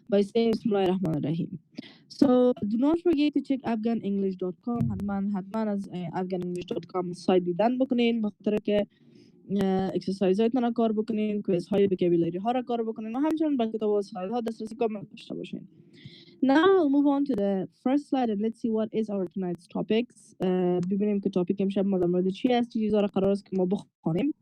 by saying Bismillah ar-Rahman ar-Rahim. So do not forget to check afghanenglish.com. حتما از afghanenglish.com سایت دیدن بکنین بخاطر که اکسرسایز هایتون را کار بکنین، کویز های وکابولری ها را کار بکنین و همچنین به کتاب و سلاید ها دسترسی کامل داشته باشین. Now we'll move on to the first slide and let's see what is our tonight's topics. ببینیم که تاپیک امشب ما در مورد چی است، چه چیزا را قرار است که ما بخوانیم.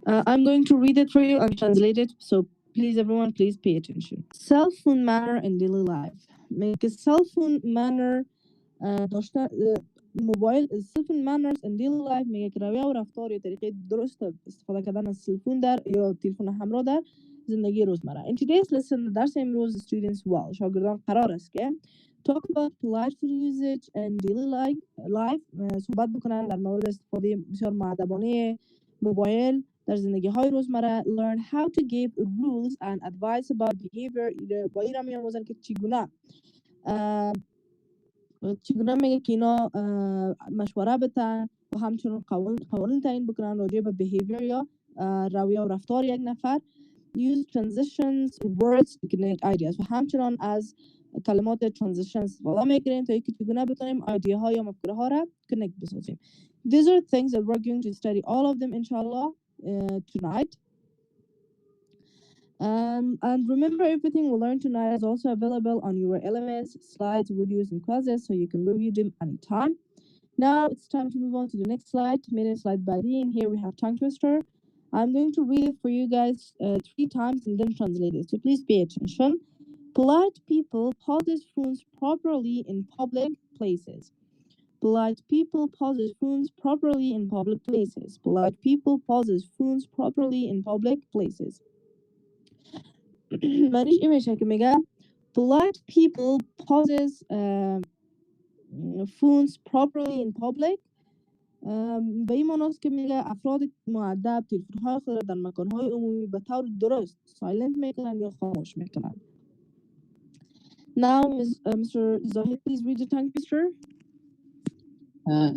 I'm going to read it for you and translate it, so please everyone please pay attention. Cell phone manner in daily life. میگه که cell phone manner داشته موبایل cell phone manners in daily life میگه که رویه و رفتار یا طریقه درست استفاده کردن از سلفون در یا تلفن همراه در زندگی روزمره. In today's lesson درس امروز students well شاگردان قرار است که talk about polite usage and daily life صحبت بکنن در مورد استفاده بسیار مؤدبانه موبایل در زندگی های روزمره. Learn how to give rules and advice about behavior. با این را می‌آموزن که چگونه میگه که اینا مشوره بتن و همچنین قوانین تعیین بکنن راجع به behavior یا رویه و رفتار یک نفر. Use transitions words to connect ideas و همچنین از کلمات transitions استفاده میکنیم تا اینکه چگونه بتونیم ایده ها یا مفکوره ها را connect بسازیم. These are things that we're going to study all of them inshallah tonight. And remember, everything we learned tonight is also available on your LMS, slides, videos, and quizzes, so you can review them anytime. Now it's time to move on to the next slide. Minute slide by Dari, and here we have tongue twister. I'm going to read it for you guys 3 times and then translate it, so please pay attention. Polite people pause phones properly in public places. Polite people pause phones properly in public places. Polite people pause phones properly in public places. معنیش این میشه که میگه polite people pauses phones properly in public. به این معناست که میگه افراد مؤدب تلفن‌های خود را در مکان‌های عمومی به طور درست سایلنت میکنن یا خاموش میکنن. Now Mr. Zahid, please read the tongue twister.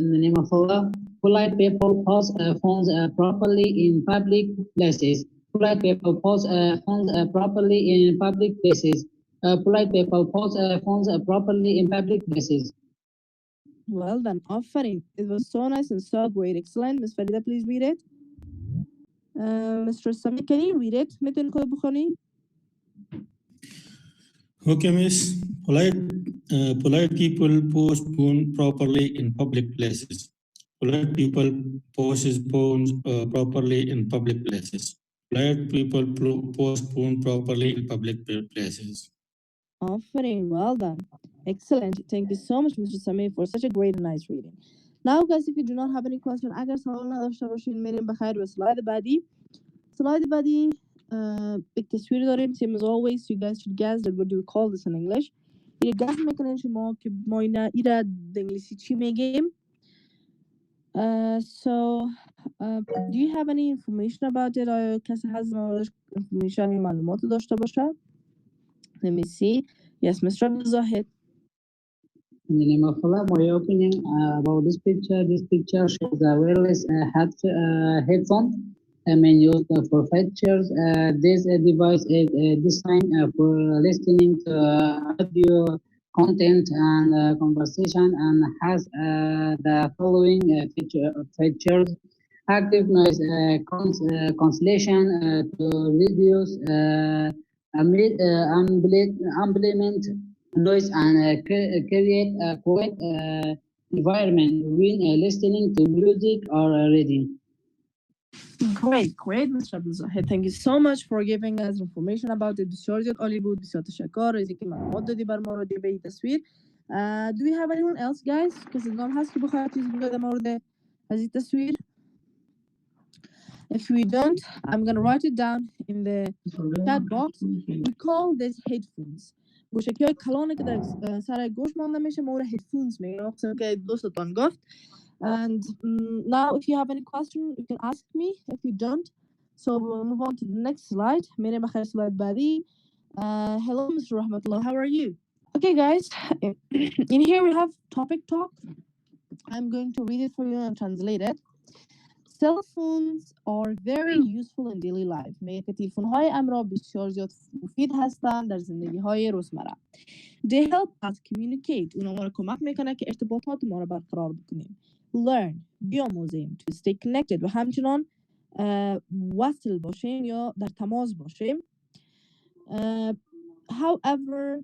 In the name of Allah, polite people pause phones properly in public places. Polite people pause phones properly in public places. Polite people pause phones properly in public places. Well done, offering. It was so nice and so great. Excellent. Ms. Farida, please read it. Mr. Sami, can you read it? میتونی خود بخونی؟ Okay, miss. Polite people pose phone properly in public places. Polite people pose phones properly in public places. Polite people pose phone properly in public places. Offering, well done. Excellent. Thank you so much, Mr. Sami, for such a great and nice reading. Now, guys, if you do not have any question, اگر سوال نداشته باشین میریم بخیر به سلاید بعدی. سلاید بعدی یک تصویر داریم. Same as always, you guys should guess that what do we call this in English. یه گس میکنین شما که ما اینا در انگلیسی چی میگیم. So, do you have any information about it? آیا کسی هست موردش information یا معلومات داشته باشه؟ Let me see. Yes, Mr. Zahid. In the name of Allah, my opinion about this picture shows a wireless headphone main used for features. This device is designed for listening to audio content and conversation and has the following features: active noise cancellation to reduce ambient noise and create a quiet environment when listening to music or reading. Great, Mr. Abdulzahid. Thank you so much for giving us information about it. بسیار زیاد عالی بود. بسیار تشکر از اینکه معلومات دادی بر ما راجع به این تصویر. Do we have anyone else, guys? کسی دیگه هست که بخواد چیزی بگه در مورد از این تصویر؟ If we don't, I'm going to write it down in the chat box. We call this headphones. گوشکی های کلانه که در سر گوش مانده میشه ما رو headphones میگیم. اقسم که دوستتان گفت. And now if you have any question you can ask me. If you don't, so we'll move on to the next slide. میریم بخیر slide بعدی. Hello Mr. Rahmatullah, how are you? Okay guys, in here we have topic talk. I'm going to read it for you and translate it. cell phones are very useful in daily life. میگه که تلفن های امرا بسیار زیاد مفید هستند در زندگی های روزمره. They help us communicate. اونا ما رو کمک میکنه که ارتباطات ما رو برقرار بکنیم. Learn. بیاموزیم. To stay connected. و همچنان وصل باشیم یا در تماس باشیم. However,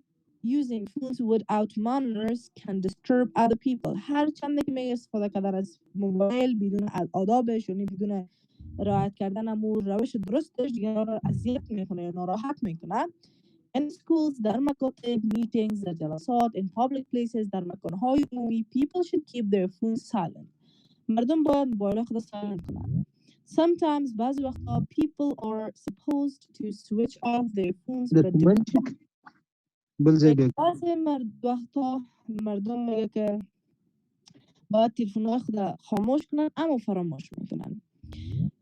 using phones without manners can disturb other people. هر چند که میگه استفاده کردن از موبایل بدون آدابش یعنی بدون رعایت کردن امور روش درستش دیگران را اذیت میکنه یا ناراحت میکنه. In schools در مکاتب meetings در جلسات in public places در مکانهای عمومی people should keep their phones silent. مردم باید موبایل خود silent کنند. Sometimes بعضی وقتا people are supposed to switch off their phones but بعضی وقتا مردم میگه که باید تلفن‌های خود خاموش کنن اما فراموش میکنن.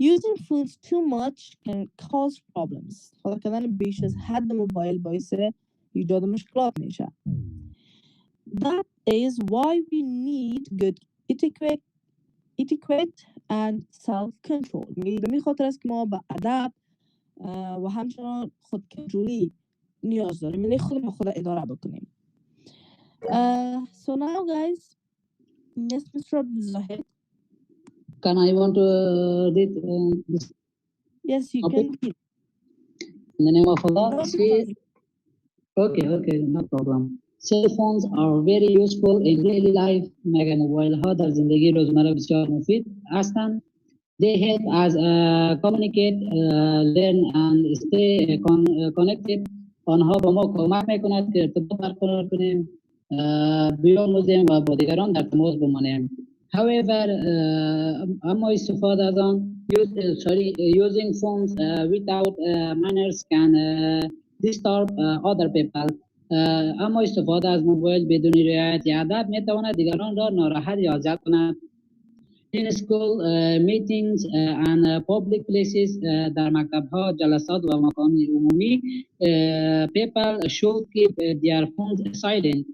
Using phones too much can cause problems. استفاده کردن بیش از حد موبایل باعث ایجاد مشکلات میشه. That is why we need good etiquette and self-control. به این خاطر است که ما به ادب و همچنان خودکنترلی نیاز داریم. یعنی خود ما خود اداره بکنیم. So now guys, yes, Mr. Abdulzahid. Can I want to read this? Yes, you Okay. can read. In the name of Allah. No, Okay, no problem. Cell phones are very useful in daily life. مگر موبایل ها در زندگی روزمره بسیار مفید هستند. They help us communicate, learn and stay connected. آنها با ما کمک میکند که ارتباط برقرار کنیم، بیاموزیم و با دیگران در تماس بمانیم. However, اما استفاده از آن using phones without manners can disturb other people. اما استفاده از موبایل بدون رعایت ادب میتواند دیگران را ناراحت یا اذیت کند. In school meetings and public places در مکتب‌ها، جلسات و مکان عمومی people should keep their phones silent.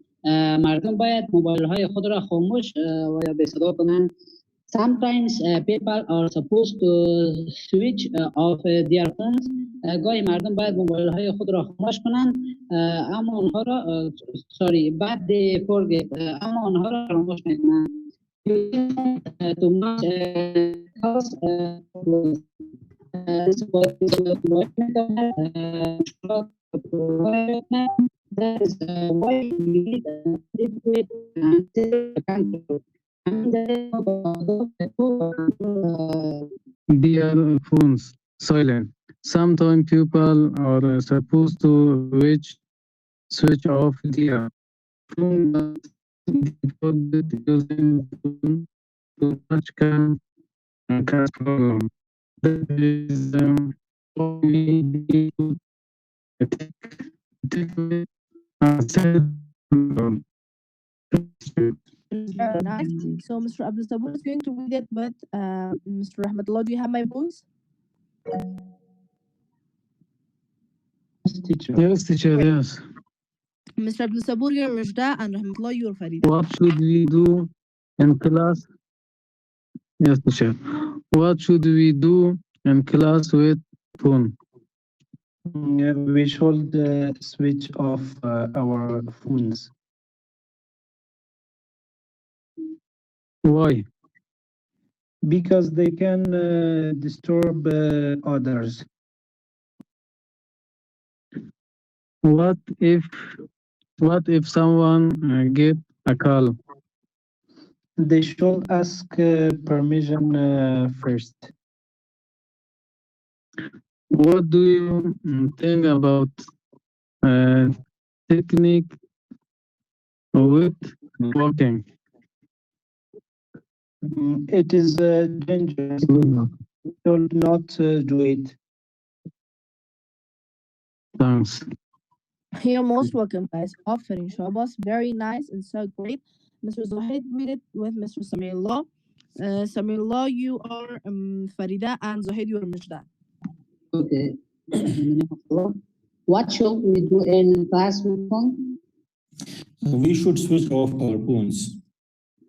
مردم باید موبایل‌های خود را خاموش و یا بی‌صدا کنند. Sometimes people are supposed to switch off their phones. گاهی مردم باید موبایل‌های خود را خاموش کنند اما آنها را but they forget اما آنها را فراموش می‌کنند. Too much cause that is why we need adequate control. Their phones silent. Sometimes people are supposed to switch off their phone, but using phone too much can cause problem. That is why we need to take control. Very nice. So Mr. Abdul Sabur is going to read it, but Mr. Rahmatullah, do you have my voice? Yes, teacher, yes. Mr. Abdul Sabur, you're Rajda, and Rahmatullah, you're Farida. What should we do in class? Yes, teacher. What should we do in class with phone? We should switch off our phones. Why? Because they can disturb others. What if someone get a call? They should ask permission first. What do you think about technique with walking? It is dangerous. We should not do it. Thanks. You're most welcome, guys. Offering Shabas, very nice and so great. Mr. Zahid, read it with Mr. Samiullah. Samiullah, you are Farida, and Zahid, you are Mujda. Okay. What should we do in class with phone? We should switch off our phones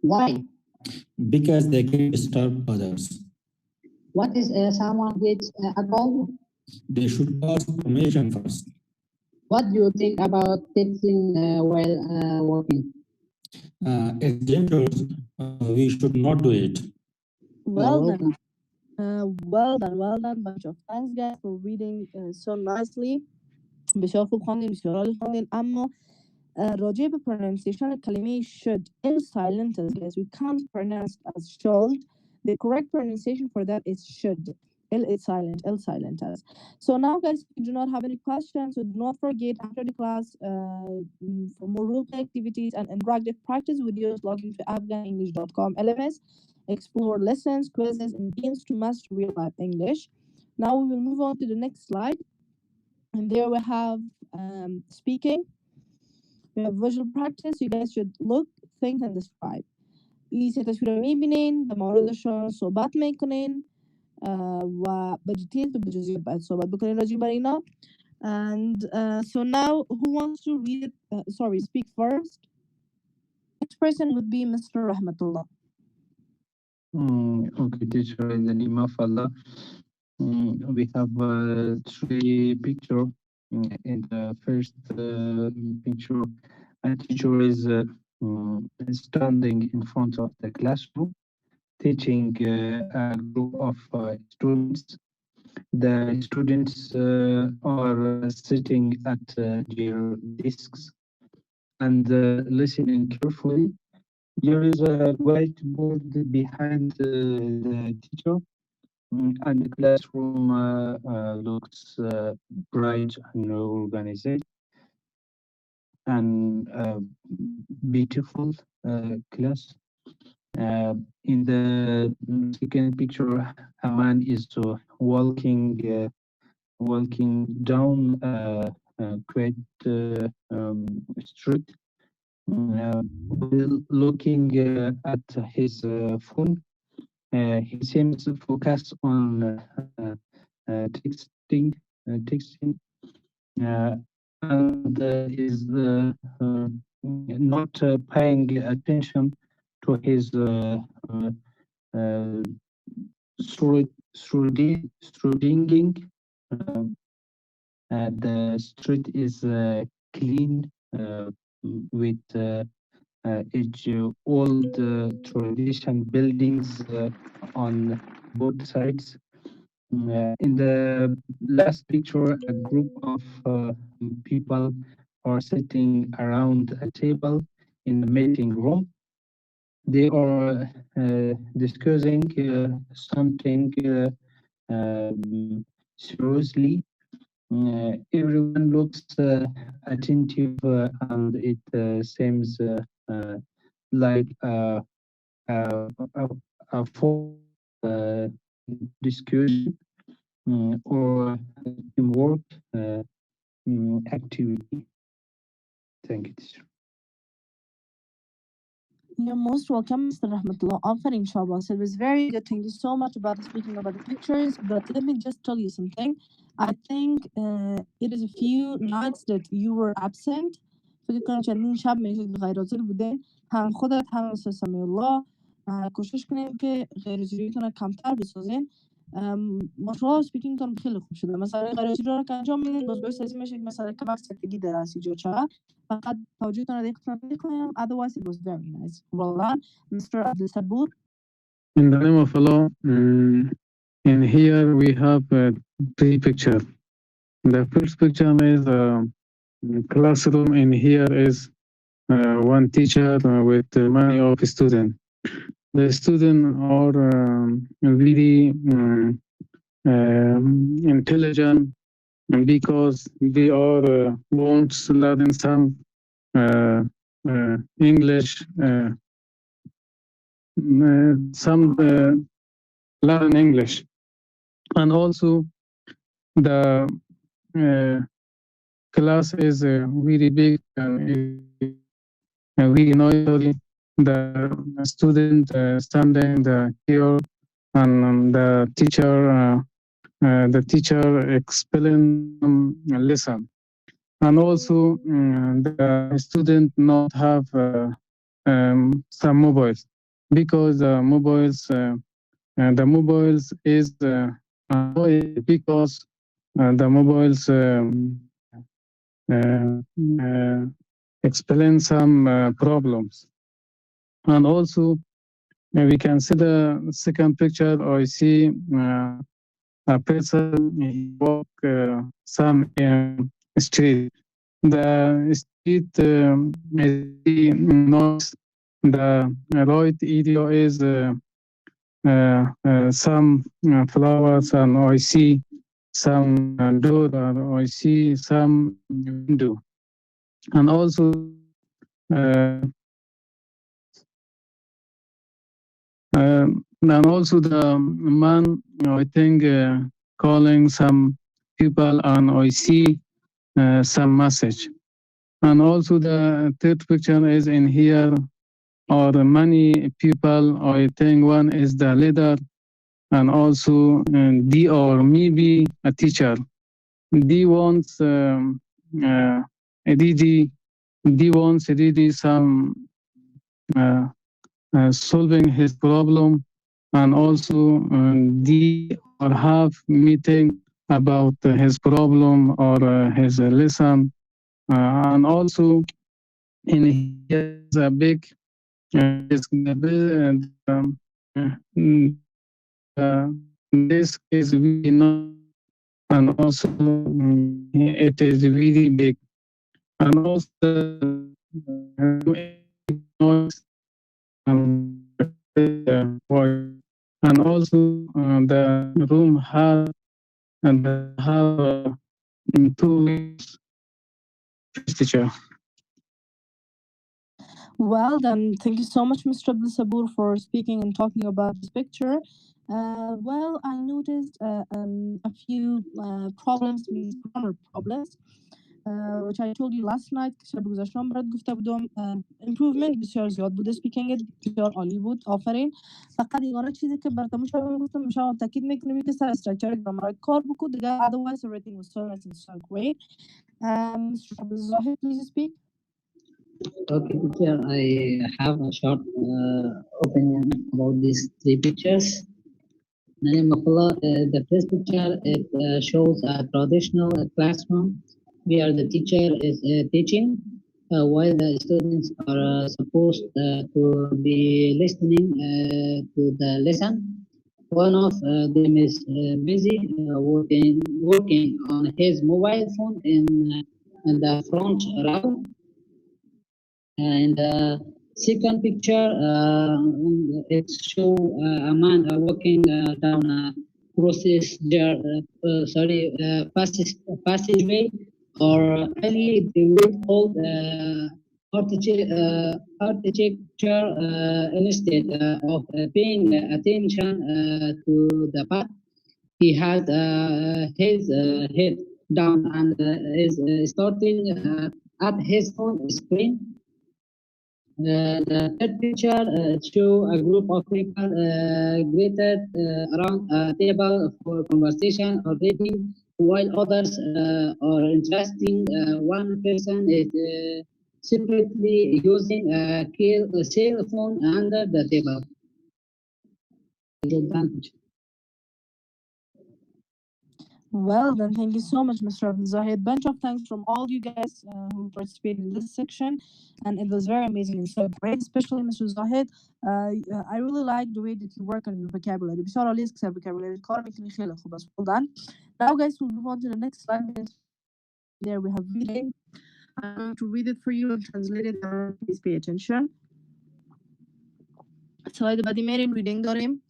Why? because they can disturb others. What is someone gets a call? They should ask permission first. What do you think about texting while working? It's dangerous. We should not do it. Well done. Well done. Bunch of thanks guys for reading so nicely. بسیار خوب خواندین، بسیار عالی خواندین. اما راجع به pronunciation کلمه should L silent as guys. We can't pronounce as should. The correct pronunciation for that is should. L is silent. L silent as. So now guys, if you do not have any questions, so do not forget after the class for more role play activities and interactive practice videos, log into afghanenglish.com LMS, explore lessons, quizzes, and games to master real life English. Now we will move on to the next slide. And there we have speaking. We have visual practice. You guys should look, think, and describe. این سه تصویر رو میبینین، در موردشون صحبت میکنین و به دیتیل و به جزئیات باید صحبت بکنین راجع بر اینا. And so now who wants to read it? Speak first. Next person would be Mr. Rahmatullah. Okay, teacher, in the name of Allah, we have three pictures. In the first picture, a teacher is standing in front of the classroom, teaching a group of students. The students are sitting at their desks and listening carefully. There is a whiteboard behind the teacher, and the classroom looks bright and organized and beautiful class. In the second picture, a man is walking down quite street, looking at his phone. He seems focused on texting, and is not paying attention to his surrounding. The street is clean with old tradition buildings on both sides. In the last picture, a group of people are sitting around a table in the meeting room. They are discussing something seriously. Everyone looks attentive and it seems like a full discussion or teamwork activity. Thank you, teacher. You're most welcome, Mr. Rahmatullah. Offering Shabas. It was very good. Thank you so much about speaking about the pictures. But let me just tell you something. I think it is a few nights that you were absent. فکر کنم چندین شب غیر حاضر بودین. هم خودت هم مستر سمیع الله کوشش کنیم که غیر حاضریتون رو کمتر بسازین. ماشاءالله سپیکینگتون خیلی خوب شده. مثلا غیر حاضری رو که انجام میدین باز باعث از این میشه که مثلا کمک سختگی در از اینجا چقدر فقط توجهتون رو دیگه نکنیم. Otherwise it was very nice. Well done, Mr. Abdul Sabur. In the name of Allah, in here we have three pictures. The first picture is a classroom. In here is one teacher with many of students. The students are very intelligent because they are want to learn some English, learn English, and also the class is very big and very noisy. The student standing here, and the teacher explain lesson, and also the student not have some mobiles because mobiles the mobiles is annoying because the mobiles explain some problems. And also we can see the second picture. I see a person walk some street. The street is noise. The right area is some flowers, and I see some door, and I see some window. And also the man, I think, calling some people, and I see some message. And also the third picture is in here are many people. I think one is the leader, and also D or maybe a teacher. D wants DD some solving his problem, and also D or have meeting about his problem or his lesson. And also in here is a big this is really not, and also it is really big, and also noise voice, and also the room has two windows. Teacher. Well, then, thank you so much, Mr. Abdul Sabur, for speaking and talking about this picture. Well, I noticed a few problems, means grammar problems, which I told you last night. شب گذشتم برات گفته بودم improvement بسیار زیاد بوده، speaking بسیار عالی بود، آفرین. فقط یگانه چیزی که براتون شب گفتم میشه تاکید میکنم که سر استراکچر گرامر کار بکن دیگه، otherwise everything was so nice and so great. Mr. Abdul Zahid, please speak. Okay, teacher, I have a short opinion about these three pictures. The first picture, it shows a traditional classroom where the teacher is teaching while the students are supposed to be listening to the lesson. One of them is busy working on his mobile phone in the front row. And second picture, it show a man walking down a passageway or alley with old architecture. Instead of paying attention to the path, he has his head down and is starting at his phone screen. The third picture show a group of people gathered around a table for conversation or reading, while others are interesting. One person is secretly using a cell phone under the table. Well, then, thank you so much, Mr. Abdul Zahid. Bunch of thanks from all you guys who participated in this section, and it was very amazing and so great, especially Mr. Zahid. I really like the way that you work on your vocabulary. بسیار عالی است که vocabulary کار میکنی، خیلی خوب است. Well done. Now, guys, we'll move on to the next slide. There we have reading. I'm going to read it for you and translate it. Please pay attention. slide بعدی میریم، reading داریم.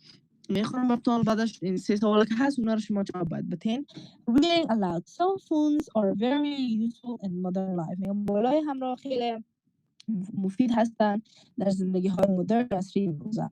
میخونم براتون، بعدش این 3 سوالا که هست اونا رو شما جواب باید بدین. Reading aloud. Cell phones are very useful in modern life. میگم موبایل‌های همراه خیلی مفید هستن در زندگی‌های مدرن عصری امروزه.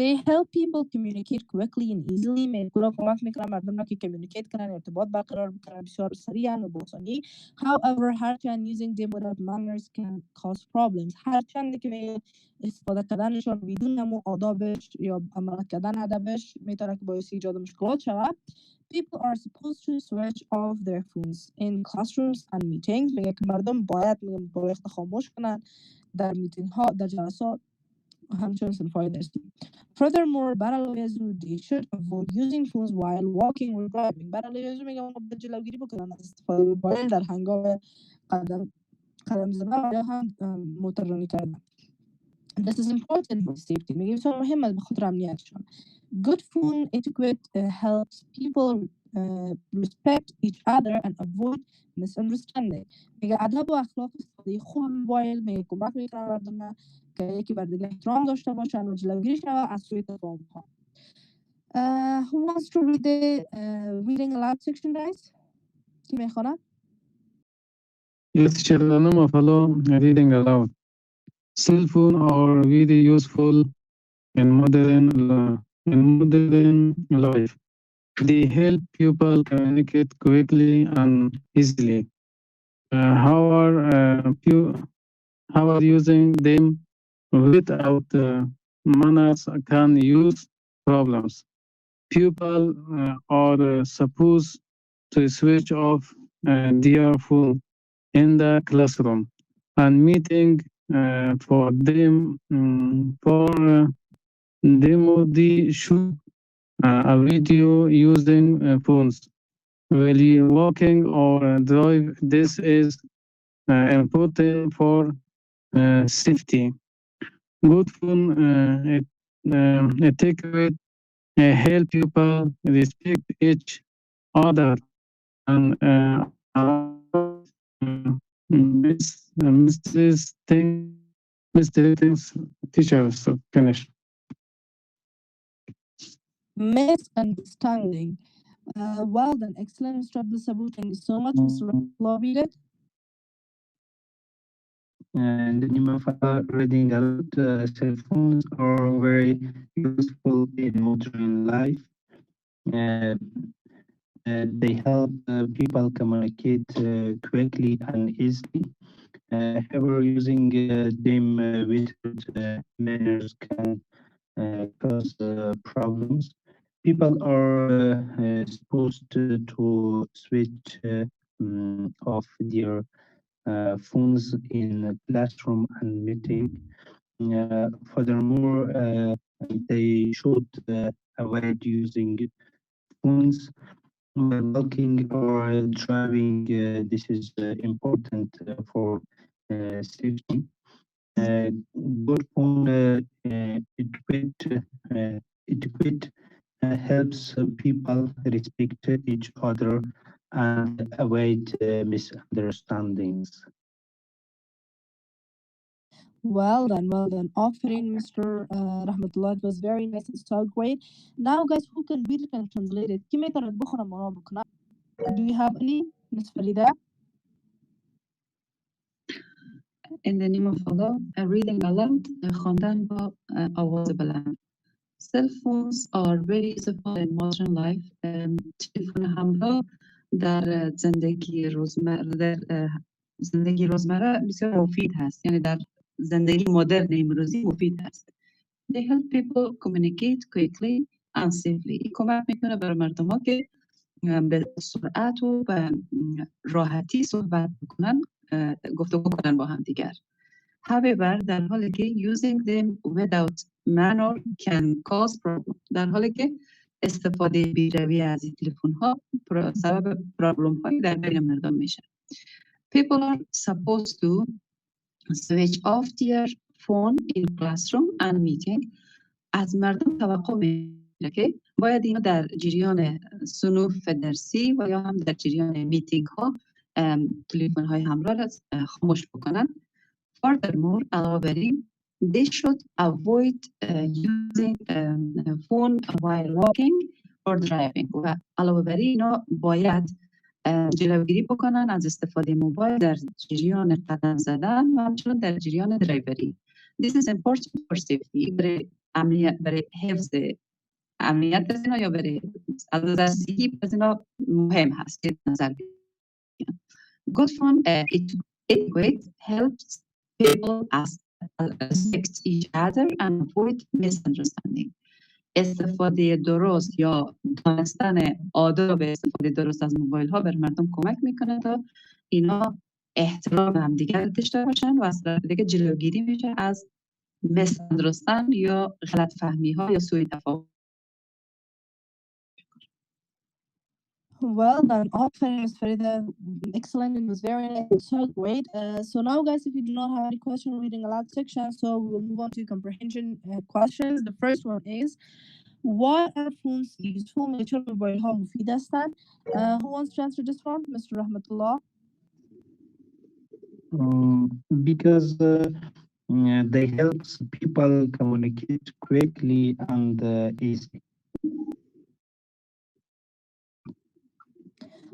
They help people communicate quickly and easily. میگم کمک میکنن مردم را که communicate کنن، ارتباط برقرار بکنن بسیار سریعا و با آسانی. However, هرچند using them without manners can cause problems. هرچند که استفاده کردنشان بدون همون آدابش یا عمل کردن ادبش میتونه که باعث ایجاد مشکلات شود. People are supposed to switch off their phones in classrooms and meetings. میگه که مردم باید موبایل خاموش کنن در میتینگ ها، در جلسات همچنان فایده داشتی. Furthermore بر علاوه از اون they should avoid using phones while walking or driving. بر علاوه از اون میگم اونا باید جلوگیری بکنن از استفاده موبایل در هنگام قدم زدن یا هم موتوررانی کردن. This is important for safety. میگه بسیار مهم است به خاطر امنیتشان. Good phone etiquette helps people respect each other and avoid misunderstanding. میگه ادب و اخلاق استفاده خوب موبایل میگه کمک میکنه مردم که یکی بر دیگه احترام داشته باشن و جلوگیری شود از سوء تفاهم ها. Who wants to read the reading aloud section, guys? کی میخونه؟ Yes, teacher, Name of Allah, reading aloud. Cell phone are very useful in modern life. They help people communicate quickly and easily. However, using them without manners can use problems. People are supposed to switch off their phone in the classroom and meeting for them they should a video using phones while you walking or drive. This is important for safety. Good phone etiquette help people respect each other and mistakes. Teachers, so finish. Misunderstanding. Well done, excellent, Mr. Abdul Sabur. Thank you so much, Mr. Lobbylet. And the name of reading aloud, cell phones are very useful in modern life. They help people communicate quickly and easily. However, using them without manners can cause problems. People are supposed to switch off their phones in a classroom and meeting. Furthermore, they should avoid using phones while walking or driving. This is important for safety. Good phone etiquette helps people respect each other and avoid misunderstandings. Well done, well done. Offering Mr. Rahmatullah, it was very nice and so great. Now, guys, who can read it and translate it? كيف يقدر يطبخنا منابقنا? Do you have any, Miss Farida? In the name of Allah, reading aloud, خواندن با آواز بلند. Cell phones are very useful in modern life. تلفن همراه در زندگی روزمره بسیار مفید هست. یعنی در زندگی مدرن امروزی مفید هست. They help people communicate quickly and safely. این کمک میکنه برای مردم ها که به سرعت و به راحتی صحبت بکنن، گفتگو کنن با هم دیگر. However, در حالی که using them without manner can cause problem. در حالی که استفاده بی‌رویه از این تلفن ها سبب پرابلم هایی در بین مردم میشه. People are supposed to switch off their phone in classroom and meeting. از مردم توقع میشه که باید اینو در جریان صنوف درسی و یا هم در جریان میتینگ ها تلفن های همراه را خاموش بکنن. Furthermore, علاوه بر این they should avoid using phone while walking or driving. و علاوه بر اینا باید جلوگیری بکنن از استفاده موبایل در جریان قدم زدن و همچنین در جریان درایوری. This is important for safety. برای حفظ امنیت از اینا یا برای از نظر صحی از اینا مهم هست که نظر بگیرن. Good phone etiquette helps people respect each other and avoid misunderstanding. استفاده درست یا دانستن آداب استفاده درست از موبایل ها بر مردم کمک میکنه تا اینا احترام همدیگر داشته باشن و از طرف دیگه جلوگیری میشه از misunderstand یا غلط فهمی ها یا سوء تفاهم. Well done, offering Ms. Farida. Excellent, it was very nice. It's so great. So now, guys, if you do not have any question reading aloud section, so we'll move on to comprehension questions. The first one is, why are phones useful? Make sure mobile ها مفید هستند. Who wants to answer this one? Mr. Rahmatullah. Because they help people communicate quickly and easily.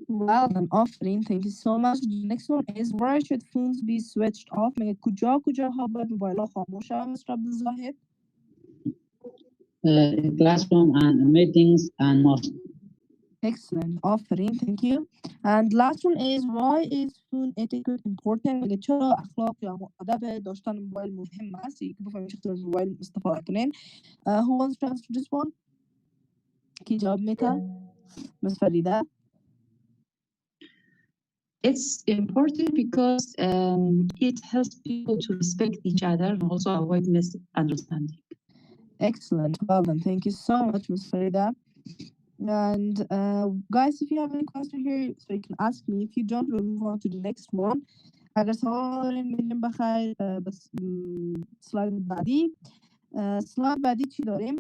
Well done, offering. Thank you so much. The next one is, where should phones be switched off? مگه کجا باید موبایل ها خاموش شوند Mr. Abdulzahid? In classroom and meetings and most. Excellent, offering. Thank you. And last one is, why is phone etiquette important? مگه چرا اخلاق یا ادب داشتن موبایل مهم است؟ که بفهمید چطور موبایل استفاده کنین. Who wants to answer this one? کی جواب میده؟ Ms. Farida. It's important because it helps people to respect each other and also avoid misunderstanding. Excellent. Well done. Thank you so much, Ms. Farida. And guys, if you have any question here, so you can ask me. If you don't, we'll move on to the next one. اگر سوال دارین میریم بخیر بس سلاید بعدی. سلاید بعدی چی داریم؟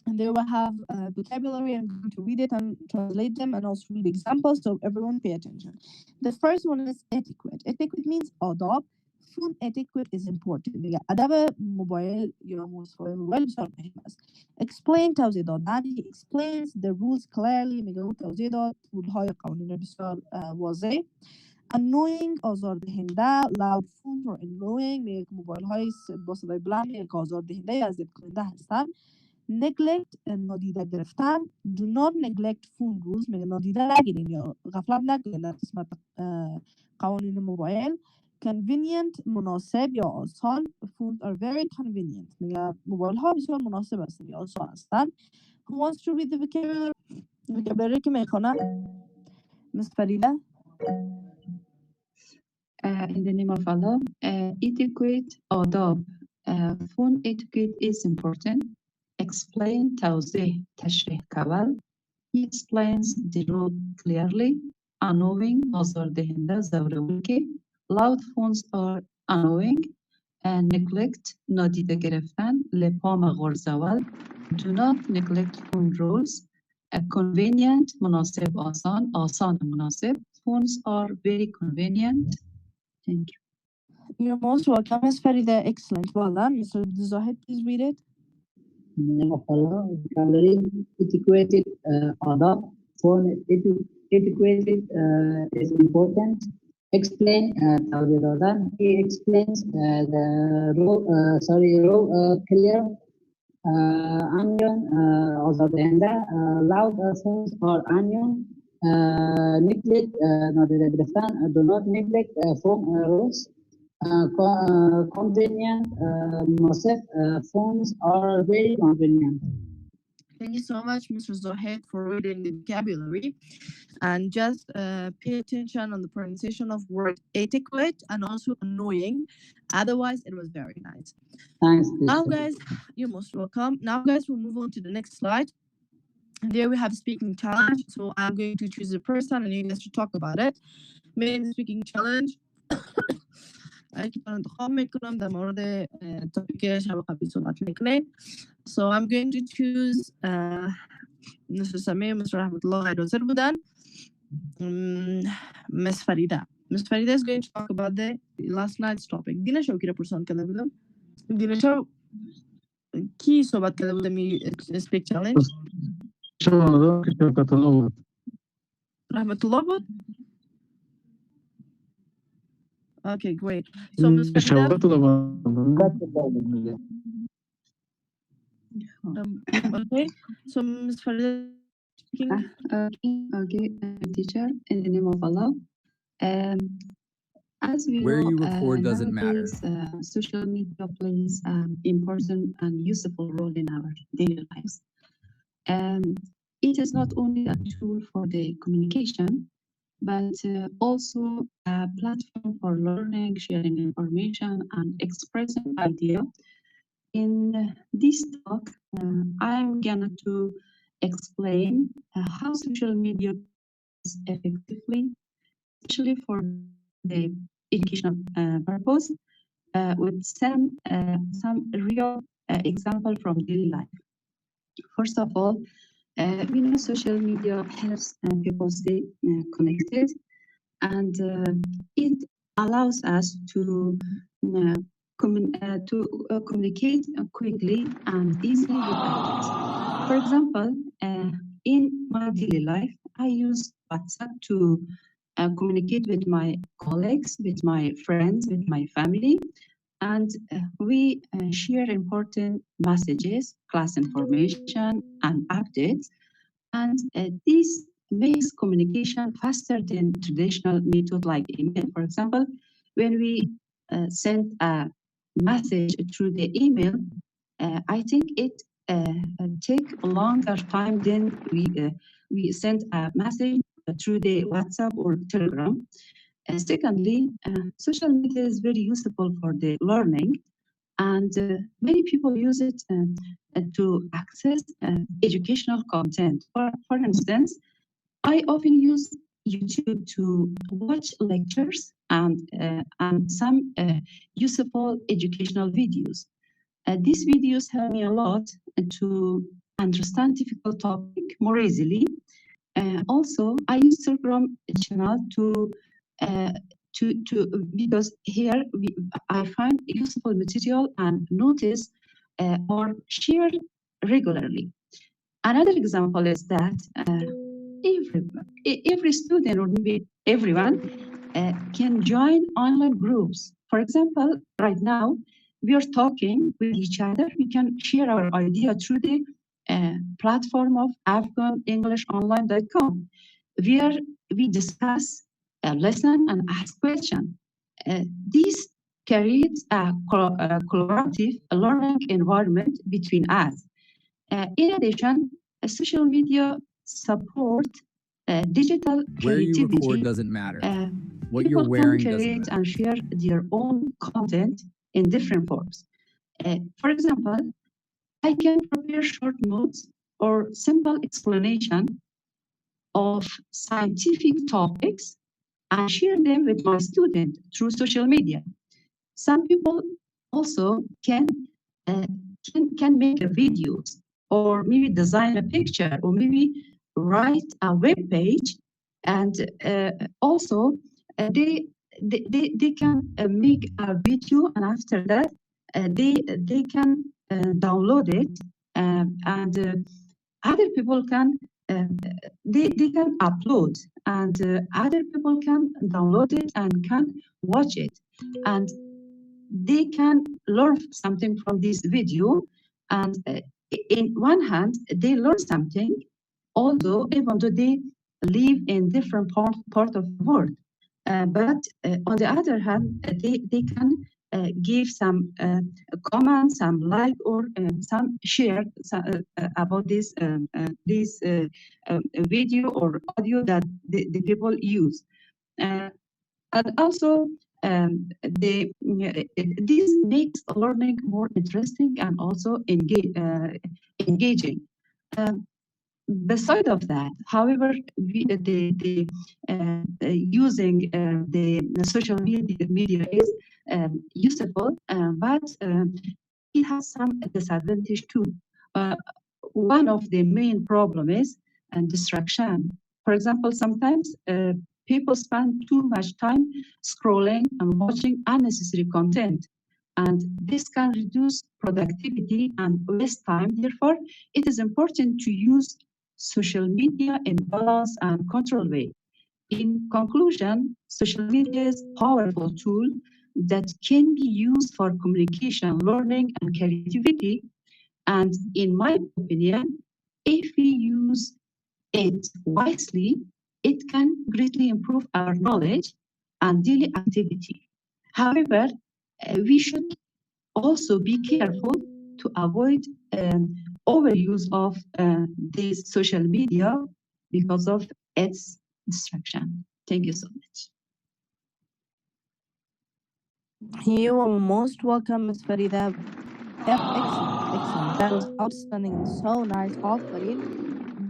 And there we have vocabulary. I'm going to read it and translate them and also read examples, so everyone pay attention. The first one is etiquette. Etiquette means adab. Phone etiquette is important. میگه ادب موبایل یا مصاحبه موبایل بسیار مهم است. Explain توضیح دادن. He explains the rules clearly. میگه او توضیح داد رولهای قانون بسیار واضح. Annoying آزاردهنده. Loud phones are annoying. میگه موبایل های با صدای بلند میگه آزاردهنده یا اذیت کننده هستن. Neglect نادیده گرفتن. Do not neglect phone rules. میگه نادیده نگیرین یا غفلت نکنین در قسمت قوانین موبایل. Convenient مناسب یا آسان. Phones are very convenient. میگه موبایل ها بسیار مناسب هستن یا آسان هستن. Who wants to read the vocabulary? vocabulary که میخونه Ms. Farida. In the name of Allah, etiquette, adab. Phone etiquette is important. Explain, توضیح, تشریح کول. He explains the rule clearly. Annoying, آزاردهنده, زورآلود. Loud phones are annoying. Neglect, نادیده گرفتن. لپام غرزول. Do not neglect phone rules. Convenient, مناسب, آسان. آسان, مناسب. Phones are very convenient. Thank you. You're most welcome, Ms. Farida. Excellent. Well done. Mr. Zahid, please read it. In the name of Allah, vocabulary, etiquette, adab. Phone etiquette is important. Explain, توضیح دادن. He explains the rule clear. Onion, آزاردهنده. Loud phones are onion. Neglect, نادیده گرفتن. Do not neglect phone rules. Convenient, مناسب. Phones are very convenient. Thank you so much, Mr. Zohed, for reading the vocabulary. And just pay attention on the pronunciation of word etiquette and also annoying. Otherwise, it was very nice. Thanks. Now, guys, you're most welcome. Now, guys, we'll move on to the next slide. And there we have speaking challenge. So I'm going to choose a person and you guys should talk about it. Main speaking challenge. که انتخاب میکنم در مورد تاپیک شب قبلی صحبت میکنه. So I'm going to choose Mr. Samir, Mr. Rahmatullah غیر حاضر بودن. Ms. Farida. Ms. Farida is going to talk about the last night's topic. دینا شو کی را پرسان کرده بودم؟ دینا شو کی صحبت کرده بودم می speak challenge؟ Rahmatullah بود؟ Okay, great. So Ms. Farida. Okay. So Ms. Farida. Okay, teacher, in the name of Allah. As we Where know, you record doesn't matter. nowadays, social media plays an important and useful role in our daily lives. It is not only a tool for the communication, but also a platform for learning, sharing information, and expressing ideas. In this talk, I'm going to explain how social media is effectively, especially for the educational purpose, with some real example from daily life. First of all, we know social media helps people stay connected, and it allows us to communicate quickly and easily with others. For example, in my daily life, I use WhatsApp to communicate with my colleagues, with my friends, with my family, and we share important messages, class information, and updates. And this makes communication faster than traditional methods like email. For example, when we send a message through the email, I think it take a longer time than we send a message through the WhatsApp or Telegram. Secondly, social media is very useful for the learning, and many people use it to access educational content. For instance, I often use YouTube to watch lectures and some useful educational videos. These videos help me a lot to understand difficult topic more easily. Also, I use Telegram channel because here I find useful material and notice or share regularly. Another example is that every student or maybe everyone can join online groups. For example, right now we are talking with each other. We can share our idea through the platform of AfghanEnglishOnline.com, where we discuss a lesson and ask questions. This creates a collaborative learning environment between us. In addition, social media support digital Where you creativity. record doesn't matter. What People you're wearing can doesn't create matter. and share their own content in different forms. For example, I can prepare short notes or simple explanation of scientific topics and share them with my students through social media. Some people also can make a videos or maybe design a picture or maybe write a web page, and also they can make a video, and after that they can download it, and other people can they can upload, and other people can download it and can watch it, and they can learn something from this video. And in one hand, they learn something, although even though they live in different part of the world. But on the other hand, they can give some comments, some like, or some share about this video or audio that the people use. And also, this makes learning more interesting and also engaging. Beside of that, however, using the social media is useful, but it has some disadvantage too. One of the main problem is distraction. For example, sometimes people spend too much time scrolling and watching unnecessary content, and this can reduce productivity and waste time. Therefore, it is important to use social media in balanced and controlled way. In conclusion, social media is a powerful tool that can be used for communication, learning, and creativity. And in my opinion, if we use it wisely, it can greatly improve our knowledge and daily activity. However, we should also be careful to avoid overuse of this social media because of its distraction. Thank you so much. You are most welcome, Ms. Farida. Excellent. That was outstanding and so nice. Offering.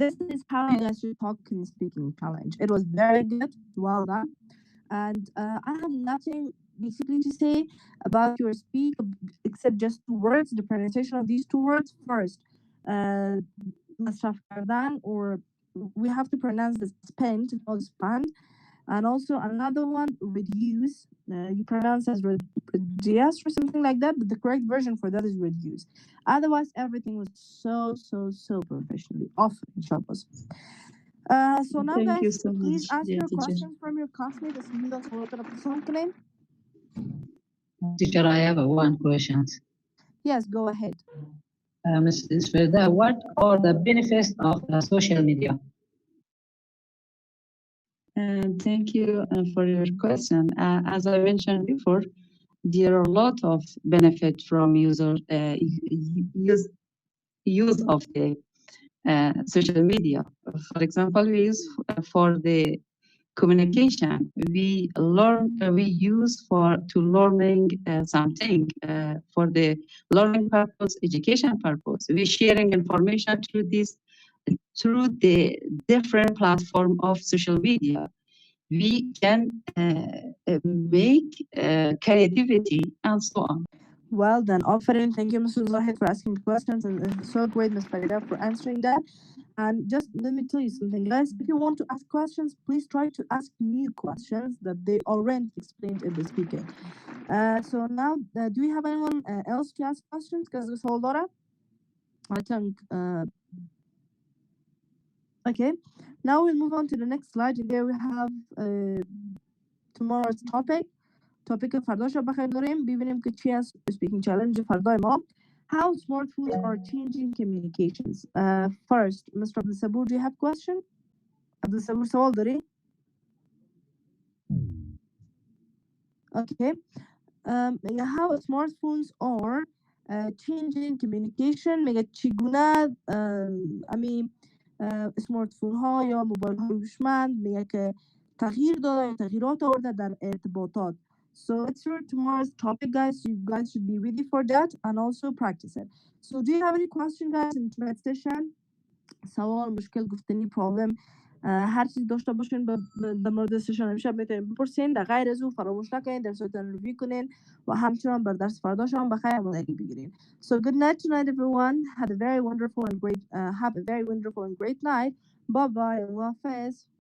This is how you guys should talk in speaking challenge. It was very good. Well done. And I have nothing basically to say about your speak except just two words, the pronunciation of these two words. First, masraf kardan, or we have to pronounce the spent, not spanned. And also another one, reduce. You pronounce as reduce or something like that, but the correct version for that is reduce. Otherwise, everything was so professionally off in Shabbos. So now, Thank guys, you so please much, ask dear your teacher. questions from your classmate. Teacher, I have one question. Yes, go ahead. Mrs. Farida, what are the benefits of social media? Thank you for your question. As I mentioned before, there are a lot of benefit from use of the social media. For example, we use for the communication. We use to learning something for the learning purpose, education purpose. We sharing information through the different platform of social media. We can make creativity and so on. Well done, offering. Thank you, Mr. Zahid, for asking the questions, and it's so great, Ms. Farida, for answering that. And just let me tell you something, guys. If you want to ask questions, please try to ask new questions that they already explained in the speaking. So now, do we have anyone else to ask questions? Because there's a lot. I think. Okay. Now we'll move on to the next slide, and there we have tomorrow's topic. Topic فرداش رو بخیر داریم ببینیم که چی از speaking challenge فردای ما. How smartphones are changing communications. First, Mr. Abdul Sabur, do you have question? Abdul Sabur سوال داری؟ Okay. How smartphones are changing communication. میگه چگونه سمارتفون ها یا موبایل های هوشمند میگه که تغییرات آورده در ارتباطات. So it's your tomorrow's topic, guys. You guys should be ready for that and also practice it. So do you have any question, guys, in tonight's session? سوال، مشکل، گفتنی، problem، هر چیز داشته باشین در مورد سشن امشب میتونین بپرسین. در غیر از او فراموش نکنین درساتون رو ریویو کنین و همچنان بر درس فرداش هم بخیر آمادگی بگیرین. So good night tonight, everyone. Have a very wonderful and great night. Bye bye. Allah Hafiz.